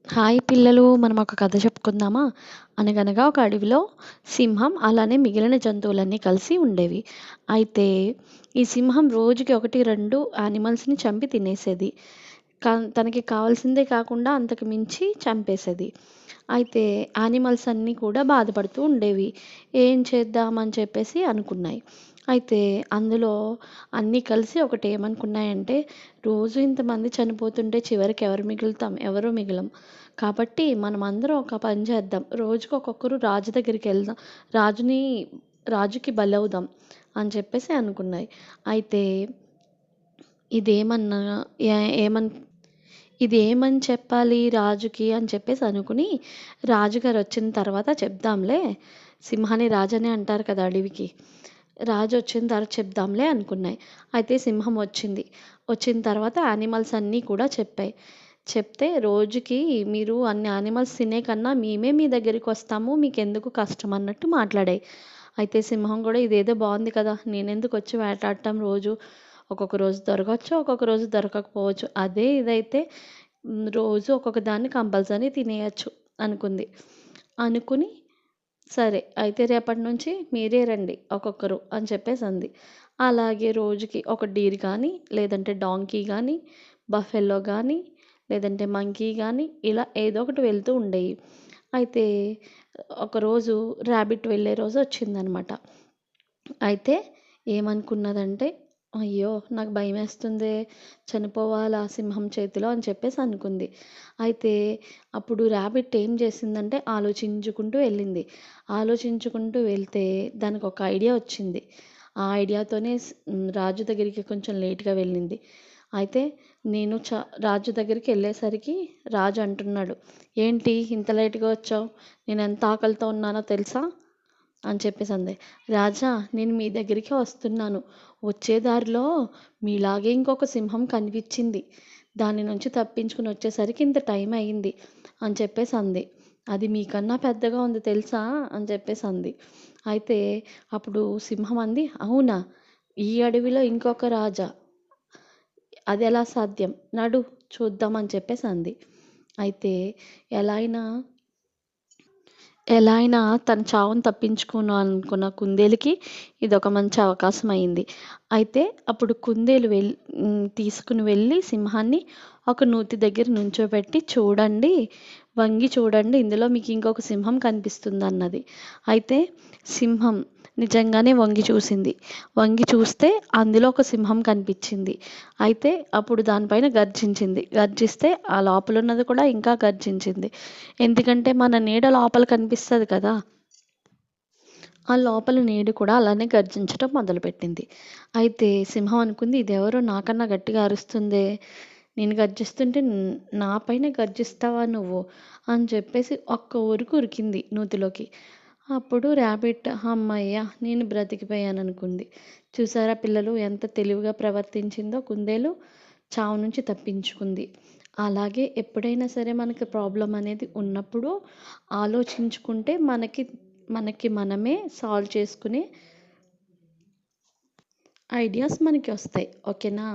Hi పిల్లలు, మనం ఒక కథ చెప్పుకుందామా? అనగనగా ఒక అడవిలో సింహం అలానే మిగిలిన జంతువులన్నీ కలిసి ఉండేవి. అయితే ఈ సింహం రోజుకి 1, 2 యానిమల్స్‌ని చంపి తినేసేది. తనకి కావాల్సిందే కాకుండా అంతకు మించి చంపేసేది. అయితే యానిమల్స్ అన్నీ కూడా బాధపడుతూ ఉండేవి. ఏం చేద్దామని చెప్పేసి అనుకున్నాయి. అయితే అందులో అన్నీ కలిసి ఒకటేమనుకున్నాయంటే, రోజు ఇంతమంది చనిపోతుంటే చివరికి ఎవరు మిగులుతాం? ఎవరు మిగలం. కాబట్టి మనమందరం ఒక పని చేద్దాం. రోజుకి ఒక్కొక్కరు రాజు దగ్గరికెళ్దాం. రాజుని రాజుకి బలవుదాం అని చెప్పేసి అనుకున్నాయి. అయితే ఇదేమన్నా ఏ ఏమన్ ఇదేమని చెప్పాలి రాజుకి అని చెప్పేసి అనుకుని, రాజుగారు వచ్చిన తర్వాత చెప్దాంలే. సింహాన్ని రాజనే అంటారు కదా అడవికి. రాజు వచ్చిన తర్వాత చెప్దాంలే అనుకున్నాయి. అయితే సింహం వచ్చింది. వచ్చిన తర్వాత యానిమల్స్ అన్నీ కూడా చెప్పాయి. చెప్తే రోజుకి మీరు అన్ని యానిమల్స్ తినే కన్నా మేమే మీ దగ్గరికి వస్తాము. మీకెందుకు కష్టం అన్నట్టు మాట్లాడాయి. అయితే సింహం కూడా ఇదేదో బాగుంది కదా! నేనెందుకు వచ్చి వేటాడటం రోజు. ఒక్కొక్క రోజు దొరకచ్చు. ఒక్కొక్క రోజు దొరకకపోవచ్చు. అదే ఇదైతే రోజు ఒక్కొక్క దాన్ని కంపల్సరీ తినేయొచ్చు అనుకుంది. అనుకుని సరే అయితే రేపటి నుంచి మీరే రండి ఒక్కొక్కరు అని చెప్పేసి అంది. అలాగే రోజుకి ఒక డీర్ కానీ, లేదంటే డాంకీ కానీ, బఫెల్లో కానీ, లేదంటే మంకీ కానీ ఇలా ఏదో ఒకటి వెళ్తూ ఉండేవి. అయితే ఒకరోజు ర్యాబిట్ వెళ్ళే రోజు వచ్చిందనమాట. అయితే ఏమనుకున్నదంటే, అయ్యో! నాకు భయమేస్తుందే, చనిపోవాలా సింహం చేతిలో అని చెప్పేసి అనుకుంది. అయితే అప్పుడు ర్యాబిట్ ఏం చేసిందంటే ఆలోచించుకుంటూ వెళ్ళింది. ఆలోచించుకుంటూ వెళ్తే దానికొక ఐడియా వచ్చింది. ఆ ఐడియాతోనే రాజు దగ్గరికి కొంచెం లేట్‌గా వెళ్ళింది. అయితే నేను రాజు దగ్గరికి వెళ్ళేసరికి రాజు అంటున్నాడు, "ఏంటి ఇంత లేట్‌గా వచ్చావు? నేనెంత ఆకలితో ఉన్నానో తెలుసా?" అని చెప్పేసంది. "రాజా, నేను మీ దగ్గరికే వస్తున్నాను. వచ్చే దారిలో మీలాగే ఇంకొక సింహం కనిపిచ్చింది. దాని నుంచి తప్పించుకొని వచ్చేసరికి ఇంత టైం అయింది" అని చెప్పేసంది. "అది మీకన్నా పెద్దగా ఉంది తెలుసా?" అని చెప్పేసంది. అయితే అప్పుడు సింహం అంది, "అవునా? ఈ అడవిలో ఇంకొక రాజా? అదెలా సాధ్యం? నడు చూద్దాం" అని చెప్పేసంది. అయితే ఎలా అయినా ఎలా అయినా తన చావుని తప్పించుకోవాలనుకున్న కుందేలుకి ఇదొక మంచి అవకాశం అయింది. అయితే అప్పుడు కుందేలు తీసుకుని వెళ్ళి సింహాన్ని ఒక నూతి దగ్గర నుంచోబెట్టి, చూడండి, వంగి చూడండి, ఇందులో మీకు ఇంకొక సింహం కనిపిస్తుందన్నది. అయితే సింహం నిజంగానే వంగి చూసింది. వంగి చూస్తే అందులో ఒక సింహం కనిపించింది. అయితే అప్పుడు దానిపైన గర్జించింది. గర్జిస్తే ఆ లోపలున్నది కూడా ఇంకా గర్జించింది. ఎందుకంటే మన నీడ లోపల కనిపిస్తది కదా! ఆ లోపల నీడ కూడా అలానే గర్జించటం మొదలుపెట్టింది. అయితే సింహం అనుకుంది, ఇదెవరో నాకన్నా గట్టిగా అరుస్తుందే! నేను గర్జిస్తుంటే నా పైన గర్జిస్తావా నువ్వు? అని చెప్పేసి ఒక్క ఉరుకు ఉరికింది నూతిలోకి. అప్పుడు ర్యాబిట్ హమ్మయ్య! నేను బ్రతికిపోయాననుకుంది. చూసారా పిల్లలు, ఎంత తెలివిగా ప్రవర్తించిందో కుందేలు? చావు నుంచి తప్పించుకుంది. అలాగే ఎప్పుడైనా సరే మనకి ప్రాబ్లమ్ అనేది ఉన్నప్పుడు ఆలోచించుకుంటే మనకి మనకి మనమే సాల్వ్ చేసుకునే ఐడియాస్ మనకి వస్తాయి. ఓకేనా?